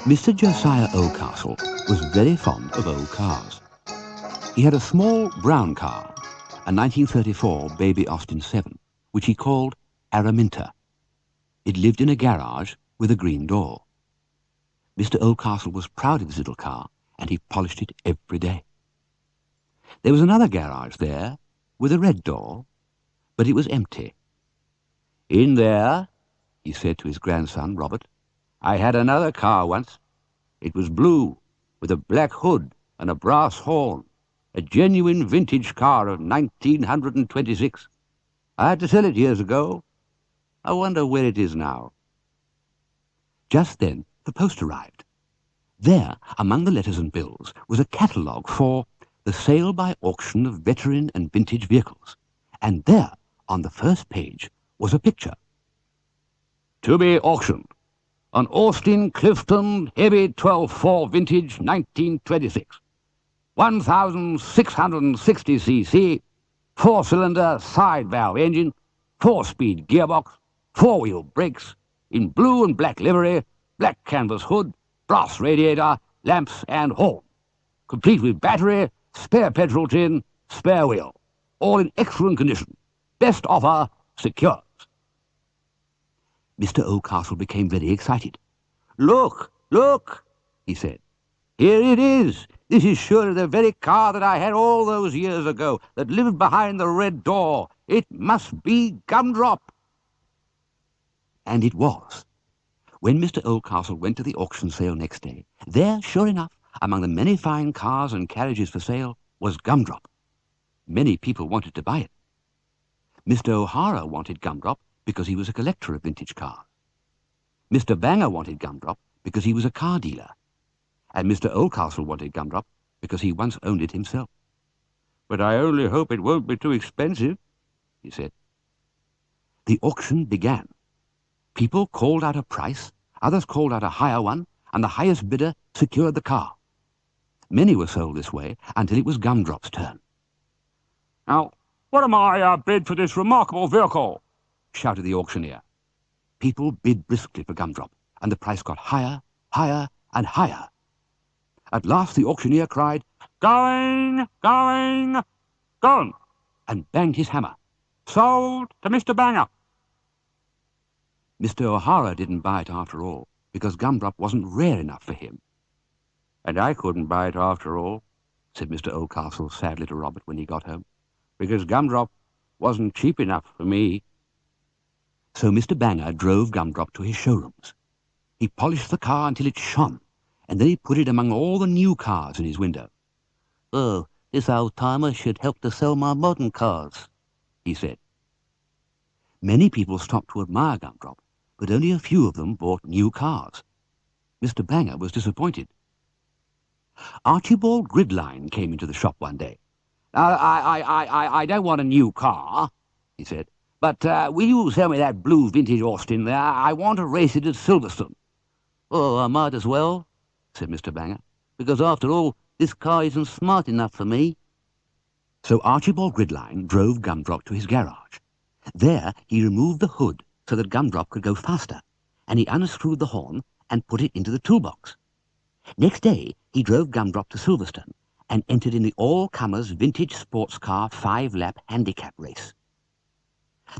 Mr. Josiah Oldcastle was very fond of old cars. He had a small brown car, a 1934 Baby Austin 7, which he called Araminta. It lived in a garage with a green door. Mr. Oldcastle was proud of his little car, and he polished it every day. There was another garage there with a red door, but it was empty. "In there," he said to his grandson, Robert, "I had another car once. It was blue, with a black hood and a brass horn, a genuine vintage car of 1926. I had to sell it years ago. I wonder where it is now." Just then the post arrived. There, among the letters and bills, was a catalogue for the sale by auction of veteran and vintage vehicles, and there, on the first page, was a picture. "To be auctioned. An Austin Clifton Heavy 12.4 Vintage 1926. 1,660 cc, 4-cylinder side valve engine, 4-speed gearbox, 4-wheel brakes, in blue and black livery, black canvas hood, brass radiator, lamps and horn. Complete with battery, spare petrol tin, spare wheel. All in excellent condition. Best offer secures." Mr. Oldcastle became very excited. "Look, look," he said. "Here it is. This is surely the very car that I had all those years ago, that lived behind the red door. It must be Gumdrop." And it was. When Mr. Oldcastle went to the auction sale next day, there, sure enough, among the many fine cars and carriages for sale, was Gumdrop. Many people wanted to buy it. Mr. O'Hara wanted Gumdrop because he was a collector of vintage cars. Mr. Banger wanted Gumdrop because he was a car dealer. And Mr. Oldcastle wanted Gumdrop because he once owned it himself. "But I only hope it won't be too expensive," he said. The auction began. People called out a price, others called out a higher one, and the highest bidder secured the car. Many were sold this way until it was Gumdrop's turn. "Now, what am I bid for this remarkable vehicle?" shouted the auctioneer. People bid briskly for Gumdrop, and the price got higher, higher, and higher. At last the auctioneer cried, "Going, going, gone," and banged his hammer. "Sold to Mr. Banger." Mr. O'Hara didn't buy it after all, because Gumdrop wasn't rare enough for him. "And I couldn't buy it after all," said Mr. Oldcastle sadly to Robert when he got home, "because Gumdrop wasn't cheap enough for me." So Mr. Banger drove Gumdrop to his showrooms. He polished the car until it shone, and then he put it among all the new cars in his window. "Oh, this old-timer should help to sell my modern cars," he said. Many people stopped to admire Gumdrop, but only a few of them bought new cars. Mr. Banger was disappointed. Archibald Gridline came into the shop one day. I don't want a new car," he said, "but will you sell me that blue vintage Austin there? I want to race it at Silverstone." "Oh, I might as well," said Mr. Banger, "because after all, this car isn't smart enough for me." So Archibald Gridline drove Gumdrop to his garage. There he removed the hood so that Gumdrop could go faster, and he unscrewed the horn and put it into the toolbox. Next day he drove Gumdrop to Silverstone and entered in the all-comers vintage sports car 5-lap handicap race.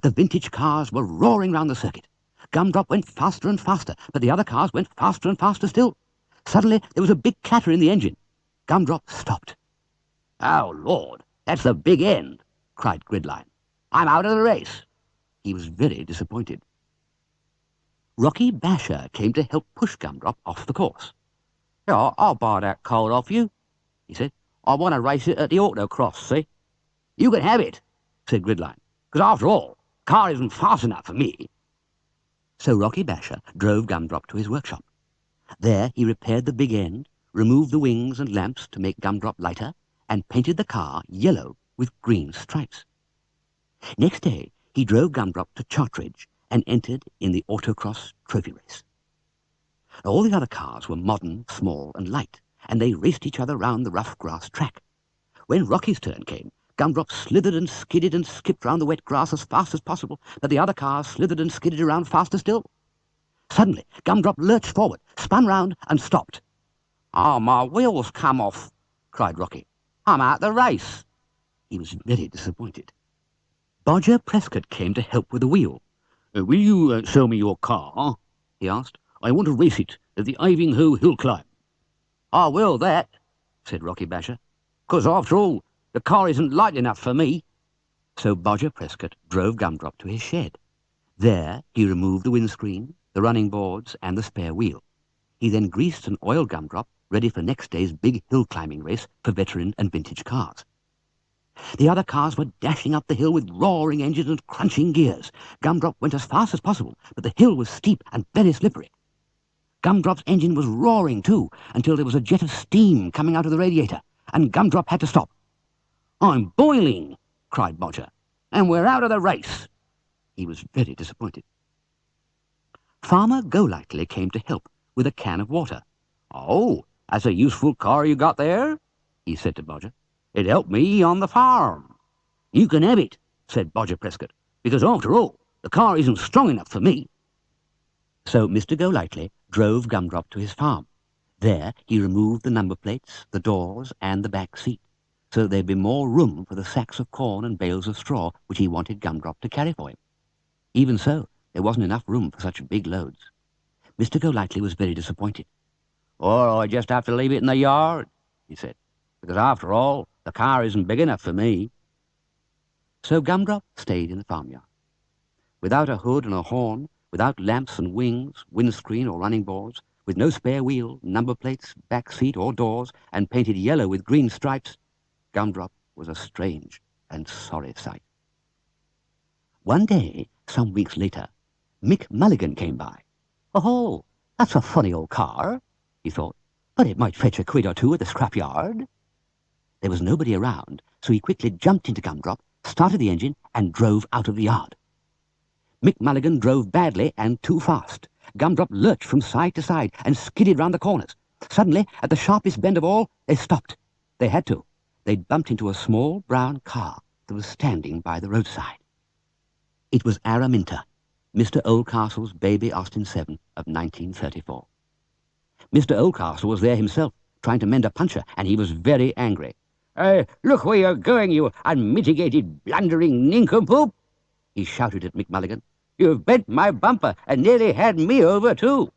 The vintage cars were roaring round the circuit. Gumdrop went faster and faster, but the other cars went faster and faster still. Suddenly there was a big clatter in the engine. Gumdrop stopped. "Oh, Lord, that's the big end," cried Gridline. "I'm out of the race." He was very disappointed. Rocky Basher came to help push Gumdrop off the course. "Yeah, I'll buy that car off you," he said. "I want to race it at the autocross, see?" "You can have it," said Gridline, "because after all, the car isn't fast enough for me." So Rocky Basher drove Gumdrop to his workshop. There he repaired the big end, removed the wings and lamps to make Gumdrop lighter, and painted the car yellow with green stripes. Next day, he drove Gumdrop to Chartridge and entered in the autocross trophy race. All the other cars were modern, small and light, and they raced each other round the rough grass track. When Rocky's turn came, Gumdrop slithered and skidded and skipped round the wet grass as fast as possible, but the other cars slithered and skidded around faster still. Suddenly, Gumdrop lurched forward, spun round and stopped. "Oh, my wheel's come off," cried Rocky. "I'm out the race." He was very disappointed. Bodger Prescott came to help with the wheel. "Will you show me your car?" he asked. "I want to race it at the Ivinghoe Hill Climb." "I will that," said Rocky Basher, "'cause after all, the car isn't light enough for me." So Bodger Prescott drove Gumdrop to his shed. There he removed the windscreen, the running boards and the spare wheel. He then greased and oiled Gumdrop, ready for next day's big hill climbing race for veteran and vintage cars. The other cars were dashing up the hill with roaring engines and crunching gears. Gumdrop went as fast as possible, but the hill was steep and very slippery. Gumdrop's engine was roaring too, until there was a jet of steam coming out of the radiator, and Gumdrop had to stop. "I'm boiling," cried Bodger, "and we're out of the race." He was very disappointed. Farmer Golightly came to help with a can of water. "Oh, that's a useful car you got there," he said to Bodger. "It helped me on the farm." "You can have it," said Bodger Prescott, "because after all, the car isn't strong enough for me." So Mr. Golightly drove Gumdrop to his farm. There he removed the number plates, the doors, and the back seat, so that there'd be more room for the sacks of corn and bales of straw which he wanted Gumdrop to carry for him. Even so, there wasn't enough room for such big loads. Mr. Golightly was very disappointed. "Oh, I just have to leave it in the yard," he said, "because after all, the car isn't big enough for me." So Gumdrop stayed in the farmyard. Without a hood and a horn, without lamps and wings, windscreen or running boards, with no spare wheel, number plates, back seat or doors, and painted yellow with green stripes, Gumdrop was a strange and sorry sight. One day, some weeks later, Mick Mulligan came by. "Oh, that's a funny old car," he thought, "but it might fetch a quid or two at the scrapyard." There was nobody around, so he quickly jumped into Gumdrop, started the engine, and drove out of the yard. Mick Mulligan drove badly and too fast. Gumdrop lurched from side to side and skidded round the corners. Suddenly, at the sharpest bend of all, they stopped. They had to. They'd bumped into a small brown car that was standing by the roadside. It was Araminta, Mr. Oldcastle's baby Austin 7 of 1934. Mr. Oldcastle was there himself, trying to mend a puncture, and he was very angry. "Look where you're going, you unmitigated, blundering nincompoop!" he shouted at Mick Mulligan. "You've bent my bumper and nearly had me over, too."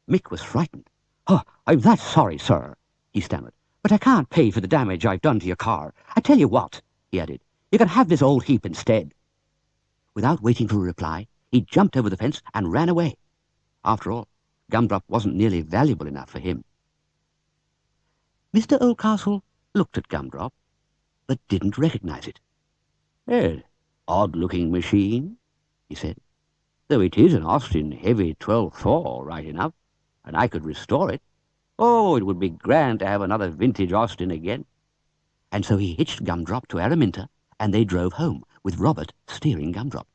Mick was frightened. "Oh, I'm that sorry, sir," he stammered, "but I can't pay for the damage I've done to your car. I tell you what," he added, "you can have this old heap instead." Without waiting for a reply, he jumped over the fence and ran away. After all, Gumdrop wasn't nearly valuable enough for him. Mr. Oldcastle looked at Gumdrop, but didn't recognize it. "Odd-looking machine," he said, "though it is an Austin heavy 12.4, right enough, and I could restore it. Oh, it would be grand to have another vintage Austin again." And so he hitched Gumdrop to Araminta, and they drove home, with Robert steering Gumdrop.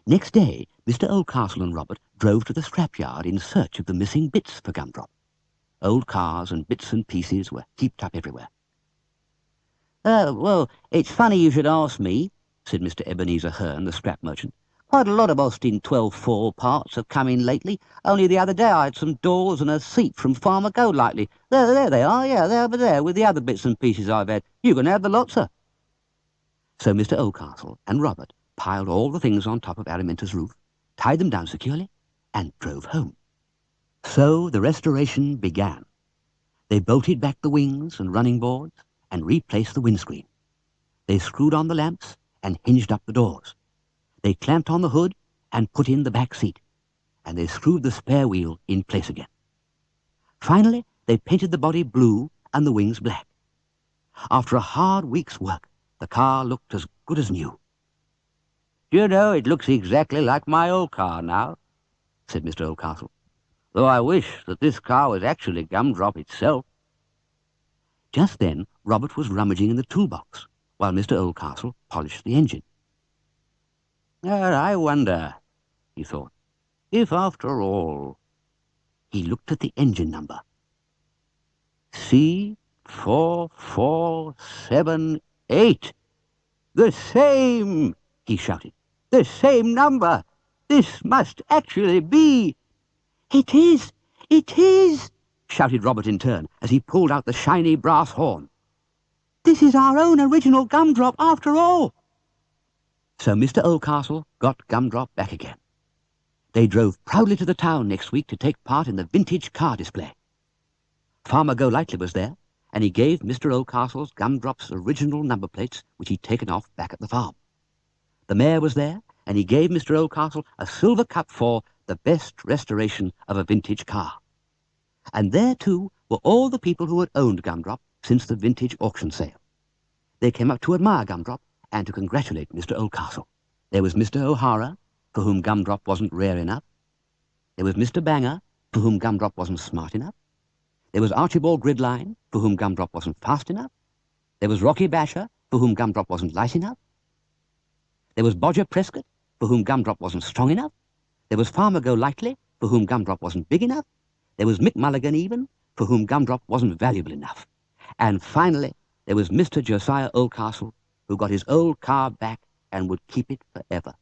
Next day, Mr. Oldcastle and Robert drove to the scrapyard in search of the missing bits for Gumdrop. Old cars and bits and pieces were heaped up everywhere. "Well, it's funny you should ask me," said Mr. Ebenezer Hearn, the scrap merchant. "Quite a lot of Austin 12.4 parts have come in lately. Only the other day I had some doors and a seat from Farmer Golightly. There they are, yeah, they're over there with the other bits and pieces I've had. You can have the lot, sir." So Mr. Oldcastle and Robert piled all the things on top of Araminta's roof, tied them down securely, and drove home. So the restoration began. They bolted back the wings and running boards and replaced the windscreen. They screwed on the lamps and hinged up the doors. They clamped on the hood and put in the back seat, and they screwed the spare wheel in place again. Finally, they painted the body blue and the wings black. After a hard week's work, the car looked as good as new. "Do you know, it looks exactly like my old car now," said Mr. Oldcastle, "though I wish that this car was actually Gumdrop itself." Just then, Robert was rummaging in the toolbox. while Mr. Oldcastle polished the engine. I wonder, he thought, if after all... He looked at the engine number. C4478. The same, he shouted. The same number. This must actually be... It is! It is! Shouted Robert in turn as he pulled out the shiny brass horn. This is our own original Gumdrop after all. So Mr. Oldcastle got Gumdrop back again. They drove proudly to the town next week to take part in the vintage car display. Farmer Golightly was there, and he gave Mr. Oldcastle's Gumdrop's original number plates, which he'd taken off back at the farm. The mayor was there, and he gave Mr. Oldcastle a silver cup for the best restoration of a vintage car. And there, too, were all the people who had owned Gumdrop since the vintage auction sale. They came up to admire Gumdrop and to congratulate Mr. Oldcastle. There was Mr. O'Hara, for whom Gumdrop wasn't rare enough. There was Mr. Banger, for whom Gumdrop wasn't smart enough. There was Archibald Gridline, for whom Gumdrop wasn't fast enough. There was Rocky Basher, for whom Gumdrop wasn't light enough. There was Bodger Prescott, for whom Gumdrop wasn't strong enough. There was Farmer Golightly, for whom Gumdrop wasn't big enough. There was Mick Mulligan even, for whom Gumdrop wasn't valuable enough. And finally, there was Mr. Josiah Oldcastle, who got his old car back and would keep it forever.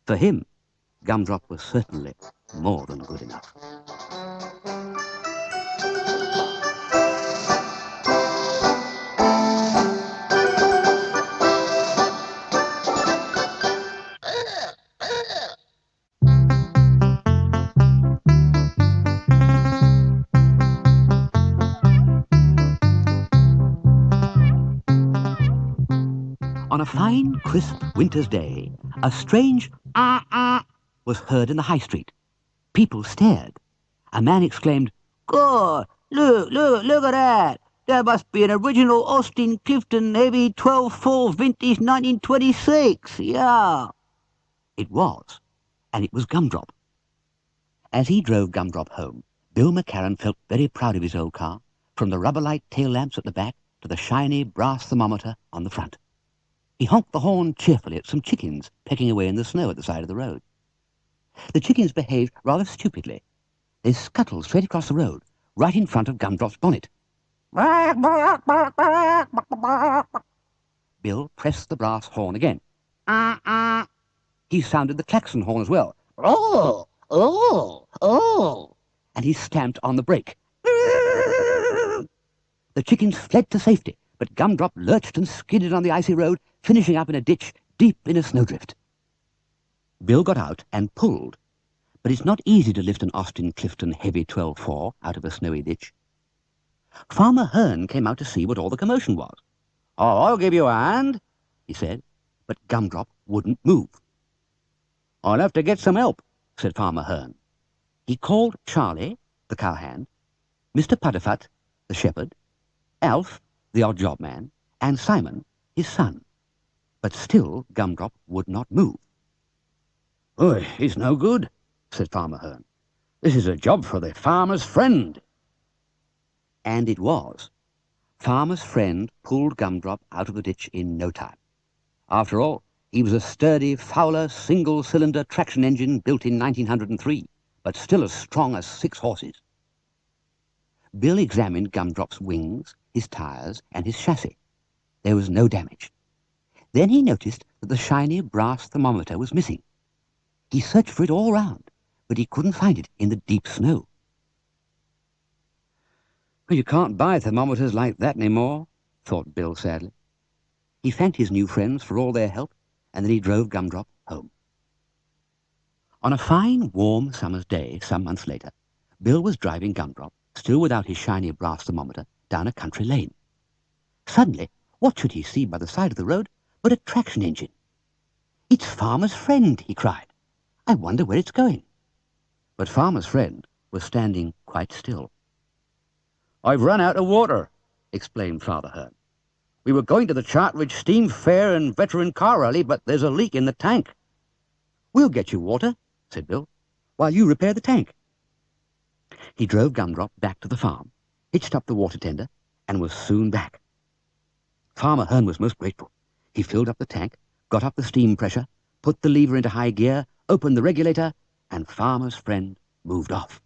For him, Gumdrop was certainly more than good enough. On a fine, crisp winter's day, a strange was heard in the high street. People stared. A man exclaimed, "God, look at that! That must be an original Austin Clifton Heavy 12.4 vintage 1926, yeah." It was, and it was Gumdrop. As he drove Gumdrop home, Bill McCarran felt very proud of his old car, from the rubber light tail lamps at the back to the shiny brass thermometer on the front. He honked the horn cheerfully at some chickens pecking away in the snow at the side of the road. The chickens behaved rather stupidly. They scuttled straight across the road, right in front of Gumdrop's bonnet. Bill pressed the brass horn again. He sounded the klaxon horn as well. Oh, oh, oh! And he stamped on the brake. The chickens fled to safety, but Gumdrop lurched and skidded on the icy road, finishing up in a ditch deep in a snowdrift. Bill got out and pulled, but it's not easy to lift an Austin Clifton Heavy 12.4 out of a snowy ditch. Farmer Hearn came out to see what all the commotion was. "Oh, I'll give you a hand," he said, but Gumdrop wouldn't move. "I'll have to get some help," said Farmer Hearn. He called Charlie, the cowhand, Mr. Pudderfut, the shepherd, Alf, the odd job man, and Simon, his son. But still Gumdrop would not move. "Oh, it's no good," said Farmer Hearn. "This is a job for the farmer's friend." And it was. Farmer's friend pulled Gumdrop out of the ditch in no time. After all, he was a sturdy Fowler single-cylinder traction engine built in 1903, but still as strong as 6 horses. Bill examined Gumdrop's wings, his tires, and his chassis. There was no damage. Then he noticed that the shiny brass thermometer was missing. He searched for it all round, but he couldn't find it in the deep snow. "Well, you can't buy thermometers like that anymore," thought Bill sadly. He thanked his new friends for all their help, and then he drove Gumdrop home. On a fine, warm summer's day, some months later, Bill was driving Gumdrop, still without his shiny brass thermometer, down a country lane. Suddenly, what should he see by the side of the road but a traction engine? "It's Farmer's Friend," he cried. "I wonder where it's going." But Farmer's Friend was standing quite still. "I've run out of water," explained Father Hearn. "We were going to the Chartridge Steam Fair and Veteran Car Rally, but there's a leak in the tank." "We'll get you water," said Bill, "while you repair the tank." He drove Gumdrop back to the farm, hitched up the water tender, and was soon back. Farmer Hearn was most grateful. He filled up the tank, got up the steam pressure, put the lever into high gear, opened the regulator, and Farmer's Friend moved off.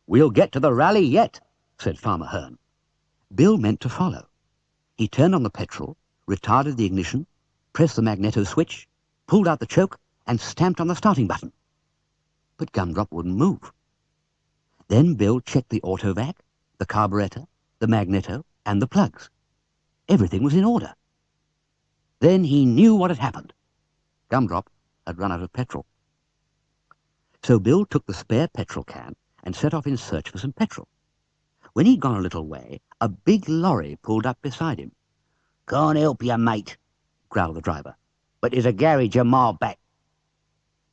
"We'll get to the rally yet," said Farmer Hearn. Bill meant to follow. He turned on the petrol, retarded the ignition, pressed the magneto switch, pulled out the choke, and stamped on the starting button. But Gumdrop wouldn't move. Then Bill checked the autovac, the carburetor, the magneto, and the plugs. Everything was in order. Then he knew what had happened. Gumdrop had run out of petrol. So Bill took the spare petrol can and set off in search for some petrol. When he'd gone a little way, a big lorry pulled up beside him. "Can't help you, mate," growled the driver, "but there's a garage a mile back."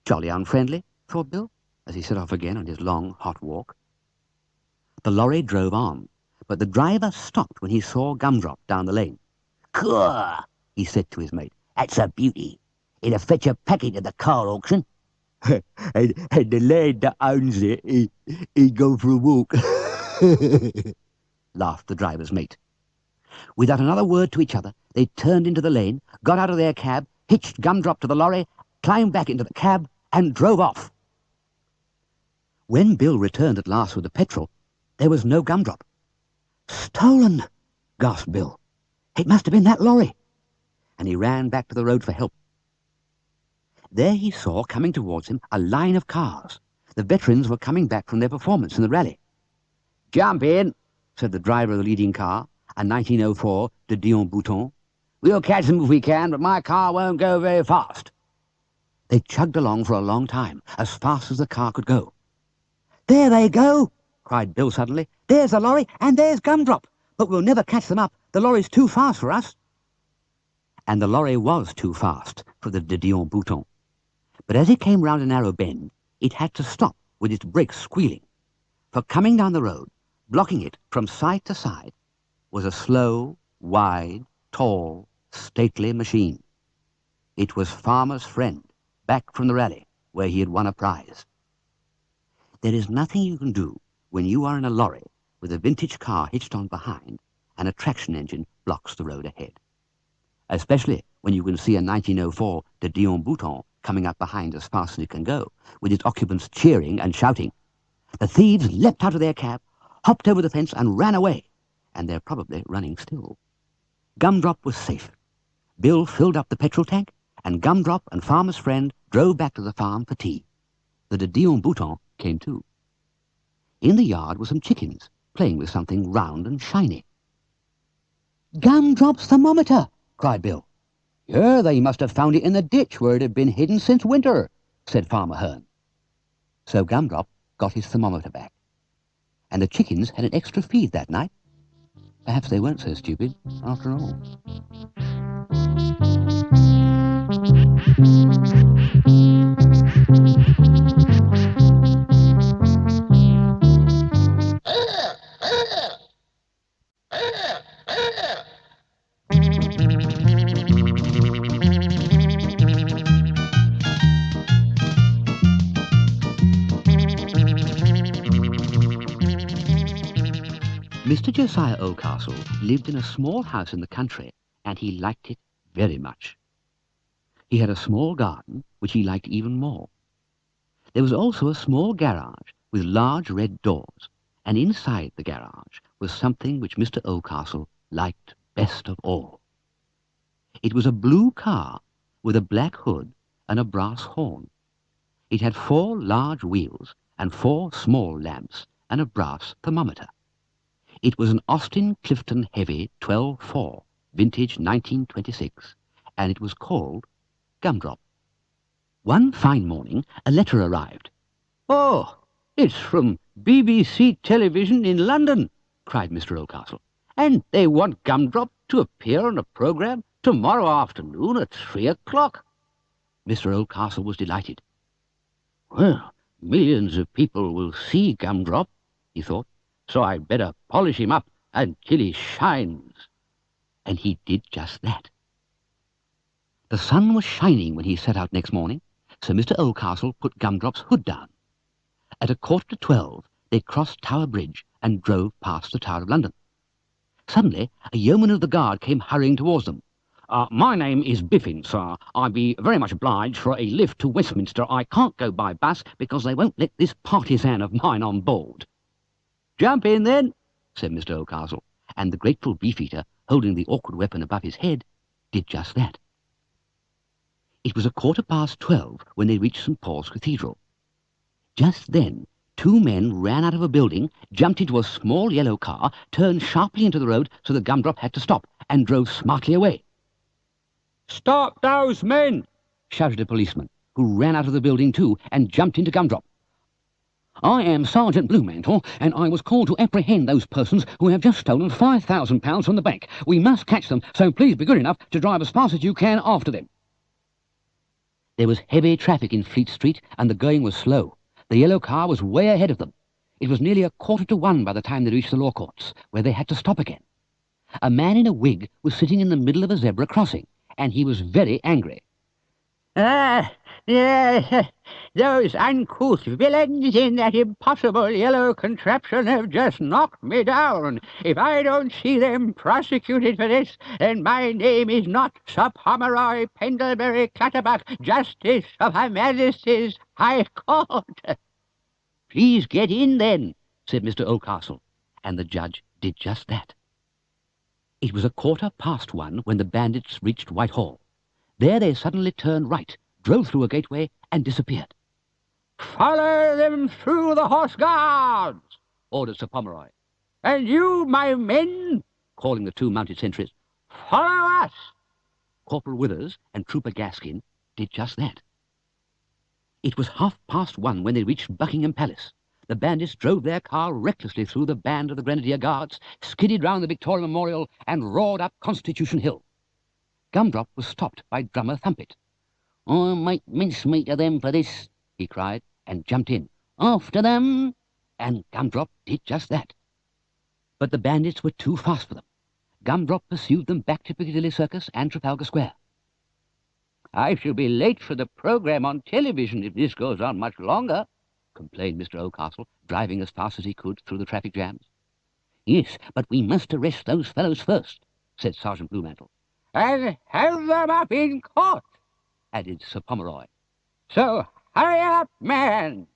Jolly unfriendly, thought Bill, as he set off again on his long, hot walk. The lorry drove on, but the driver stopped when he saw Gumdrop down the lane. "Caw," he said to his mate, "that's a beauty. It'll fetch a packet at the car auction." and the lad that owns it, he'd go for a walk," laughed the driver's mate. Without another word to each other, they turned into the lane, got out of their cab, hitched Gumdrop to the lorry, climbed back into the cab, and drove off. When Bill returned at last with the petrol, there was no Gumdrop. "Stolen!" gasped Bill. "It must have been that lorry." And he ran back to the road for help. There he saw, coming towards him, a line of cars. The veterans were coming back from their performance in the rally. "Jump in," said the driver of the leading car, a 1904 de Dion Bouton. "We'll catch them if we can, but my car won't go very fast." They chugged along for a long time, as fast as the car could go. "There they go!" cried Bill suddenly. "There's the lorry, and there's Gumdrop. But we'll never catch them up. The lorry's too fast for us." And the lorry was too fast for the de Dion Bouton. But as it came round a narrow bend, it had to stop with its brakes squealing. For coming down the road, blocking it from side to side, was a slow, wide, tall, stately machine. It was Farmer's Friend, back from the rally, where he had won a prize. There is nothing you can do when you are in a lorry with a vintage car hitched on behind and a traction engine blocks the road ahead. Especially when you can see a 1904 de Dion Bouton coming up behind as fast as it can go, with its occupants cheering and shouting. The thieves leapt out of their cab, hopped over the fence and ran away, and they're probably running still. Gumdrop was safe. Bill filled up the petrol tank, and Gumdrop and Farmer's Friend drove back to the farm for tea. The de Dion Bouton came too. In the yard were some chickens, playing with something round and shiny. "Gumdrop's thermometer!" cried Bill. "Yeah, they must have found it in the ditch where it had been hidden since winter," said Farmer Hearn. So Gumdrop got his thermometer back. And the chickens had an extra feed that night. Perhaps they weren't so stupid after all. Mr. Josiah Oldcastle lived in a small house in the country, and he liked it very much. He had a small garden, which he liked even more. There was also a small garage with large red doors, and inside the garage was something which Mr. Oldcastle liked best of all. It was a blue car with a black hood and a brass horn. It had 4 large wheels and 4 small lamps and a brass thermometer. It was an Austin Clifton Heavy 12-4, vintage 1926, and it was called Gumdrop. One fine morning, a letter arrived. "Oh, it's from BBC Television in London," cried Mr. Oldcastle, "and they want Gumdrop to appear on a programme tomorrow afternoon at 3 o'clock. Mr. Oldcastle was delighted. "Well, millions of people will see Gumdrop," he thought, "so I'd better polish him up until he shines." And he did just that. The sun was shining when he set out next morning, so Mr. Oldcastle put Gumdrop's hood down. At 11:45, they crossed Tower Bridge and drove past the Tower of London. Suddenly, a yeoman of the guard came hurrying towards them. My name is Biffin, sir. I'd be very much obliged for a lift to Westminster. I can't go by bus because they won't let this partisan of mine on board. Jump in, then, said Mr. Oldcastle, and the grateful beefeater, holding the awkward weapon above his head, did just that. It was 12:15 when they reached St. Paul's Cathedral. Just then, two men ran out of a building, jumped into a small yellow car, turned sharply into the road so that Gumdrop had to stop, and drove smartly away. "Stop those men!" shouted a policeman, who ran out of the building too and jumped into Gumdrop. "I am Sergeant Bluemantle, and I was called to apprehend those persons who have just stolen £5,000 from the bank. We must catch them, so please be good enough to drive as fast as you can after them." There was heavy traffic in Fleet Street, and the going was slow. The yellow car was way ahead of them. It was nearly 1:45 by the time they reached the law courts, where they had to stop again. A man in a wig was sitting in the middle of a zebra crossing, and he was very angry. Those uncouth villains in that impossible yellow contraption have just knocked me down. If I don't see them prosecuted for this, then my name is not Sir Pomeroy Pendlebury Clutterbuck, Justice of Her Majesty's High Court. "Please get in, then," said Mr. Oldcastle, and the judge did just that. It was 1:15 when the bandits reached Whitehall. There they suddenly turned right, drove through a gateway, and disappeared. "Follow them through the Horse Guards," ordered Sir Pomeroy. "And you, my men," calling the two mounted sentries, "follow us." Corporal Withers and Trooper Gaskin did just that. It was 1:30 when they reached Buckingham Palace. The bandits drove their car recklessly through the band of the Grenadier Guards, skidded round the Victoria Memorial, and roared up Constitution Hill. Gumdrop was stopped by Drummer Thumpet. "I'll make mincemeat of them for this," he cried, and jumped in. "After them!" And Gumdrop did just that. But the bandits were too fast for them. Gumdrop pursued them back to Piccadilly Circus and Trafalgar Square. "I shall be late for the programme on television if this goes on much longer," complained Mr. Oldcastle, driving as fast as he could through the traffic jams. "Yes, but we must arrest those fellows first," said Sergeant Bluemantle. "And have them up in court," added Sir Pomeroy. "So hurry up, man!"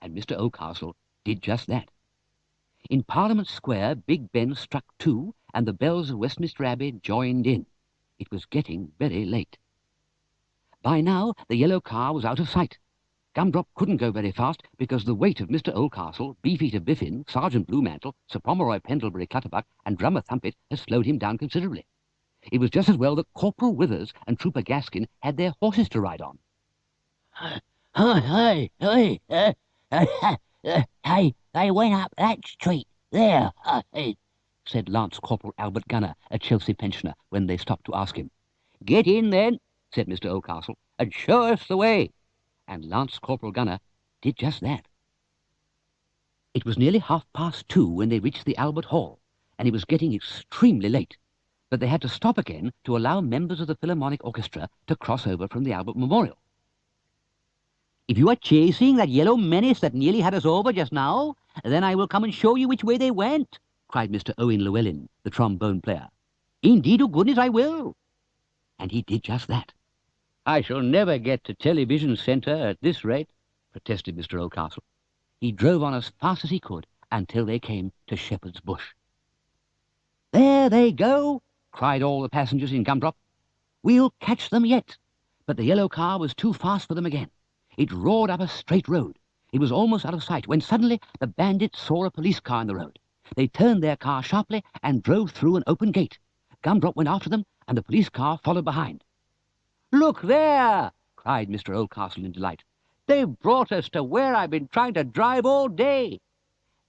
And Mr. Oldcastle did just that. In Parliament Square, Big Ben struck 2, and the bells of Westminster Abbey joined in. It was getting very late. By now, the yellow car was out of sight. Gumdrop couldn't go very fast because the weight of Mr. Oldcastle, Beefeater Biffin, Sergeant Bluemantle, Sir Pomeroy Pendlebury Clutterbuck, and Drummer Thumpet had slowed him down considerably. It was just as well that Corporal Withers and Trooper Gaskin had their horses to ride on. Hey, they went up that street there, said Lance Corporal Albert Gunner, a Chelsea pensioner, when they stopped to ask him. "Get in, then," said Mr. Oldcastle, "and show us the way." And Lance Corporal Gunner did just that. It was nearly 2:30 when they reached the Albert Hall, and it was getting extremely late, but they had to stop again to allow members of the Philharmonic Orchestra to cross over from the Albert Memorial. "If you are chasing that yellow menace that nearly had us over just now, then I will come and show you which way they went," cried Mr. Owen Llewellyn, the trombone player. "Indeed, to goodness I will." And he did just that. "I shall never get to Television Centre at this rate," protested Mr. Oldcastle. He drove on as fast as he could until they came to Shepherd's Bush. "There they go!" cried all the passengers in Gumdrop. "We'll catch them yet." But the yellow car was too fast for them again. It roared up a straight road. It was almost out of sight when suddenly the bandits saw a police car in the road. They turned their car sharply and drove through an open gate. Gumdrop went after them, and the police car followed behind. "Look there!" cried Mr. Oldcastle in delight. "They've brought us to where I've been trying to drive all day."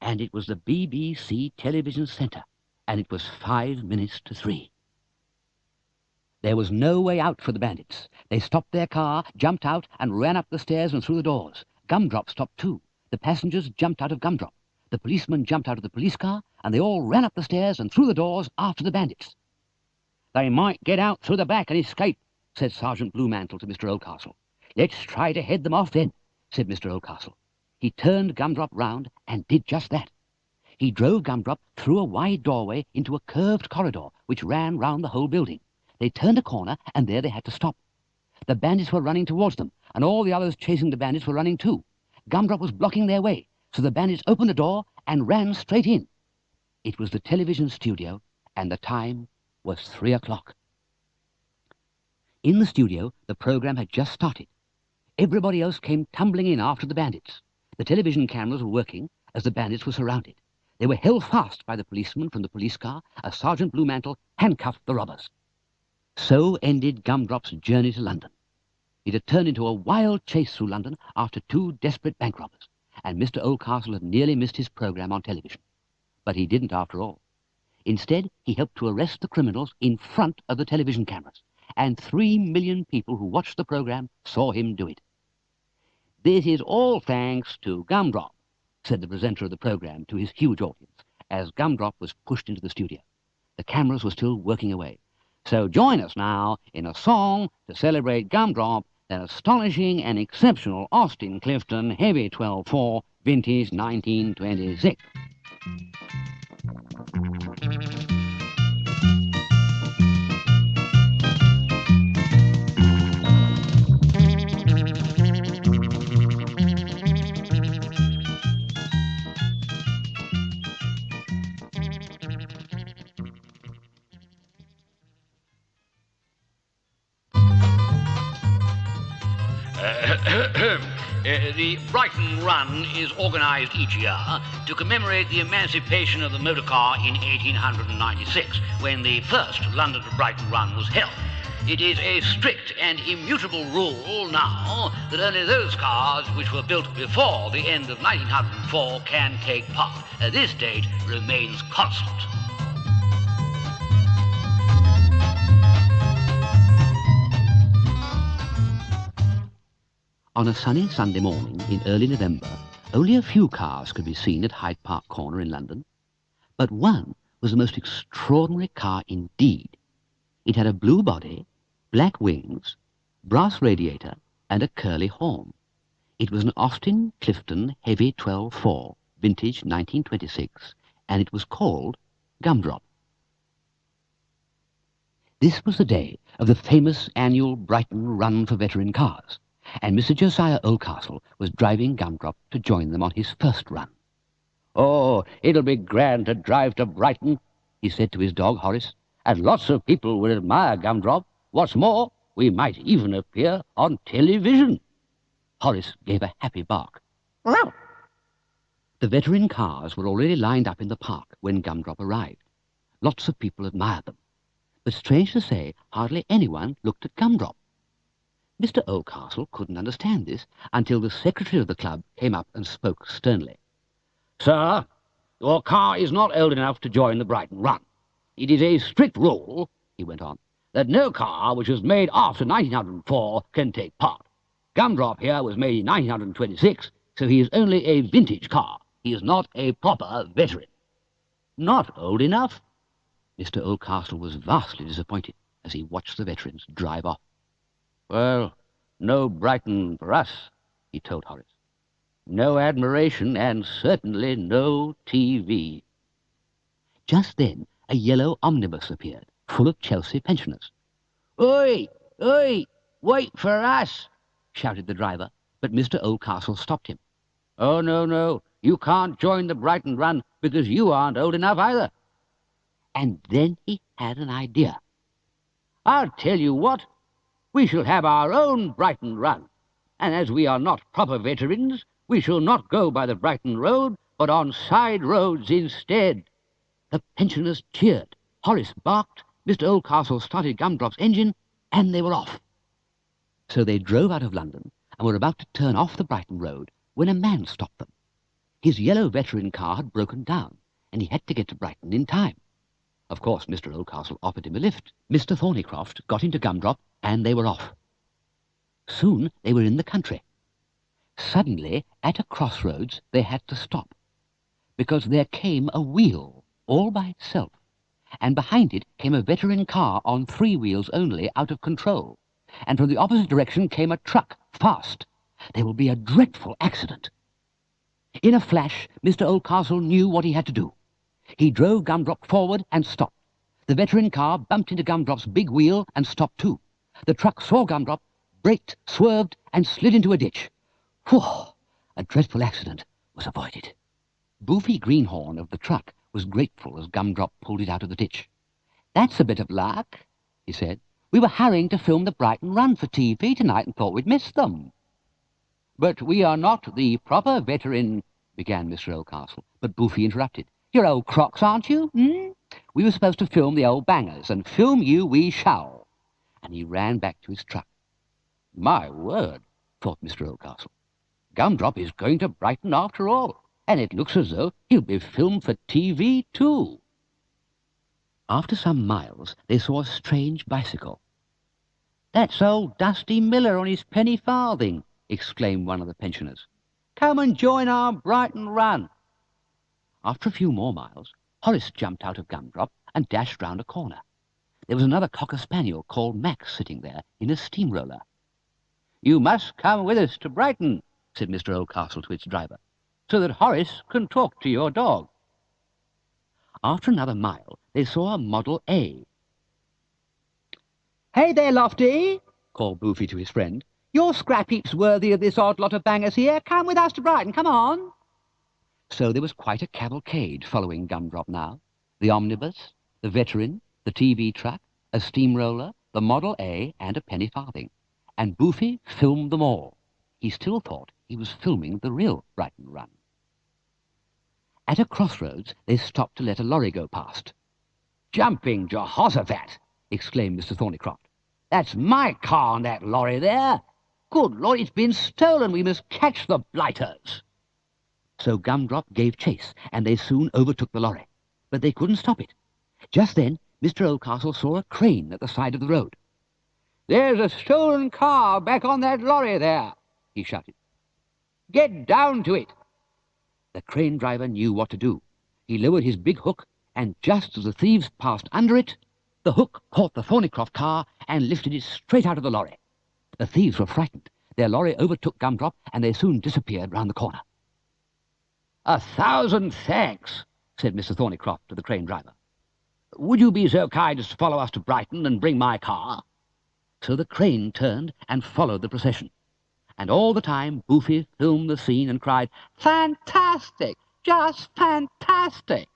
And it was the BBC Television Centre, and it was 5 minutes to 3. There was no way out for the bandits. They stopped their car, jumped out, and ran up the stairs and through the doors. Gumdrop stopped too. The passengers jumped out of Gumdrop. The policeman jumped out of the police car, and they all ran up the stairs and through the doors after the bandits. "They might get out through the back and escape," said Sergeant Bluemantle to Mr. Oldcastle. "Let's try to head them off then," said Mr. Oldcastle. He turned Gumdrop round and did just that. He drove Gumdrop through a wide doorway into a curved corridor which ran round the whole building. They turned a corner, and there they had to stop. The bandits were running towards them, and all the others chasing the bandits were running too. Gumdrop was blocking their way, so the bandits opened the door and ran straight in. It was the television studio, and the time was 3 o'clock. In the studio, the program had just started. Everybody else came tumbling in after the bandits. The television cameras were working as the bandits were surrounded. They were held fast by the policeman from the police car as Sergeant Bluemantle handcuffed the robbers. So ended Gumdrop's journey to London. It had turned into a wild chase through London after 2 desperate bank robbers, and Mr. Oldcastle had nearly missed his program on television. But he didn't after all. Instead, he helped to arrest the criminals in front of the television cameras, and 3 million people who watched the program saw him do it. "This is all thanks to Gumdrop," said the presenter of the program to his huge audience, as Gumdrop was pushed into the studio. The cameras were still working away. "So join us now in a song to celebrate Gumdrop, that astonishing and exceptional Austin Clifton Heavy 12-4 Vintage 1926. The Brighton Run is organised each year to commemorate the emancipation of the motor car in 1896, when the first London to Brighton Run was held. It is a strict and immutable rule now that only those cars which were built before the end of 1904 can take part. This date remains constant. On a sunny Sunday morning in early November, only a few cars could be seen at Hyde Park Corner in London. But one was the most extraordinary car indeed. It had a blue body, black wings, brass radiator, and a curly horn. It was an Austin Clifton Heavy 12-4, vintage 1926, and it was called Gumdrop. This was the day of the famous annual Brighton Run for Veteran Cars, and Mr. Josiah Oldcastle was driving Gumdrop to join them on his first run. "Oh, it'll be grand to drive to Brighton," he said to his dog Horace, "and lots of people will admire Gumdrop. What's more, we might even appear on television." Horace gave a happy bark. The veteran cars were already lined up in the park when Gumdrop arrived. Lots of people admired them. But strange to say, hardly anyone looked at Gumdrop. Mr. Oldcastle couldn't understand this until the secretary of the club came up and spoke sternly. "Sir, your car is not old enough to join the Brighton Run. It is a strict rule," he went on, "that no car which was made after 1904 can take part. Gumdrop here was made in 1926, so he is only a vintage car. He is not a proper veteran." "Not old enough?" Mr. Oldcastle was vastly disappointed as he watched the veterans drive off. "Well, no Brighton for us," he told Horace. "No admiration, and certainly no TV." Just then, a yellow omnibus appeared, full of Chelsea pensioners. "Oi! Oi! Wait for us!" shouted the driver, but Mr. Oldcastle stopped him. "Oh, no, you can't join the Brighton Run because you aren't old enough either." And then he had an idea. "I'll tell you what. We shall have our own Brighton Run, and as we are not proper veterans, we shall not go by the Brighton Road, but on side roads instead." The pensioners cheered, Horace barked, Mr. Oldcastle started Gumdrop's engine, and they were off. So they drove out of London and were about to turn off the Brighton Road when a man stopped them. His yellow veteran car had broken down, and he had to get to Brighton in time. Of course, Mr. Oldcastle offered him a lift. Mr. Thornycroft got into Gumdrop, and they were off. Soon they were in the country. Suddenly, at a crossroads, they had to stop, because there came a wheel all by itself, and behind it came a veteran car on 3 wheels only, out of control, and from the opposite direction came a truck, fast. There will be a dreadful accident. In a flash, Mr. Oldcastle knew what he had to do. He drove Gumdrop forward and stopped. The veteran car bumped into Gumdrop's big wheel and stopped too. The truck saw Gumdrop, braked, swerved, and slid into a ditch. Whew! A dreadful accident was avoided. Boofy Greenhorn of the truck was grateful as Gumdrop pulled it out of the ditch. "That's a bit of luck," he said. "We were hurrying to film the Brighton run for TV tonight and thought we'd miss them." "But we are not the proper veteran," began Mr. Oldcastle, but Boofy interrupted. "You're old crocs, aren't you? We were supposed to film the old bangers, and film you we shall." And he ran back to his truck. "My word," thought Mr. Oldcastle. "Gumdrop is going to Brighton after all, and it looks as though he'll be filmed for TV too." After some miles, they saw a strange bicycle. "That's old Dusty Miller on his penny farthing," exclaimed one of the pensioners. "Come and join our Brighton run." After a few more miles, Horace jumped out of Gumdrop and dashed round a corner. There was another cocker-spaniel called Max sitting there in a steamroller. "You must come with us to Brighton," said Mr. Oldcastle to its driver, "so that Horace can talk to your dog." After another mile, they saw a Model A. "Hey there, Lofty," called Boofy to his friend. "Your scrap heap's worthy of this odd lot of bangers here. Come with us to Brighton, come on." So there was quite a cavalcade following Gumdrop now. The omnibus, the veteran, the TV truck, a steamroller, the Model A, and a penny farthing. And Boofy filmed them all. He still thought he was filming the real Brighton run. At a crossroads, they stopped to let a lorry go past. "Jumping Jehoshaphat!" exclaimed Mr. Thornycroft. "That's my car on that lorry there. Good Lord, it's been stolen. We must catch the blighters." So Gumdrop gave chase, and they soon overtook the lorry. But they couldn't stop it. Just then, Mr. Oldcastle saw a crane at the side of the road. "There's a stolen car back on that lorry there," he shouted. "Get down to it." The crane driver knew what to do. He lowered his big hook, and just as the thieves passed under it, the hook caught the Thornycroft car and lifted it straight out of the lorry. The thieves were frightened. Their lorry overtook Gumdrop, and they soon disappeared round the corner. "1,000 thanks," said Mr. Thornycroft to the crane driver. "Would you be so kind as to follow us to Brighton and bring my car?" So the crane turned and followed the procession. And all the time, Boofy filmed the scene and cried, "Fantastic! Just fantastic!"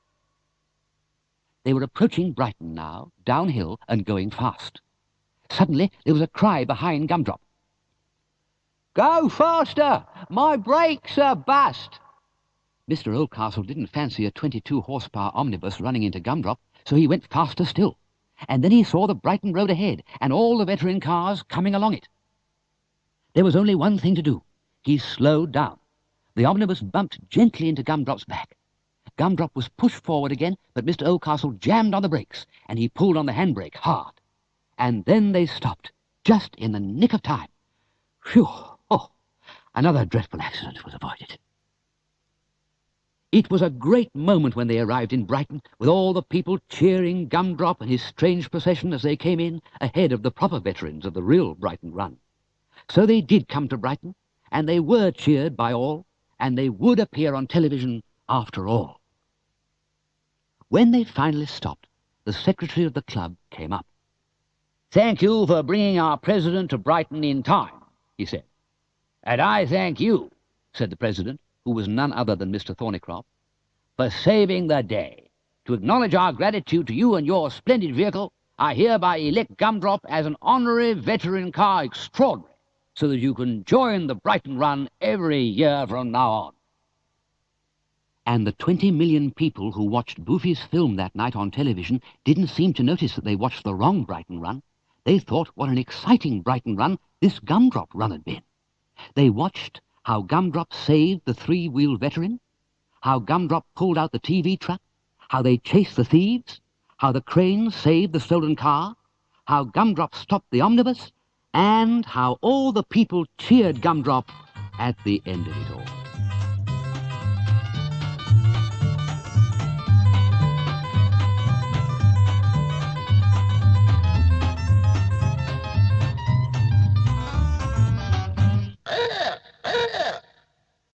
They were approaching Brighton now, downhill and going fast. Suddenly, there was a cry behind Gumdrop. "Go faster! My brakes are bust!" Mr. Oldcastle didn't fancy a 22-horsepower omnibus running into Gumdrop, so he went faster still. And then he saw the Brighton road ahead and all the veteran cars coming along it. There was only one thing to do. He slowed down. The omnibus bumped gently into Gumdrop's back. Gumdrop was pushed forward again, but Mr. Oldcastle jammed on the brakes, and he pulled on the handbrake hard. And then they stopped, just in the nick of time. Phew! Oh, another dreadful accident was avoided. It was a great moment when they arrived in Brighton, with all the people cheering Gumdrop and his strange procession as they came in, ahead of the proper veterans of the real Brighton run. So they did come to Brighton, and they were cheered by all, and they would appear on television after all. When they finally stopped, the secretary of the club came up. "Thank you for bringing our president to Brighton in time," he said. "And I thank you," said the president, who was none other than Mr. Thornycroft, "for saving the day. To acknowledge our gratitude to you and your splendid vehicle, I hereby elect Gumdrop as an honorary veteran car extraordinary, so that you can join the Brighton run every year from now on." And the 20 million people who watched Boofy's film that night on television didn't seem to notice that they watched the wrong Brighton run. They thought what an exciting Brighton run this Gumdrop run had been. They watched how Gumdrop saved the three-wheel veteran, how Gumdrop pulled out the TV truck, how they chased the thieves, how the crane saved the stolen car, how Gumdrop stopped the omnibus, and how all the people cheered Gumdrop at the end of it all.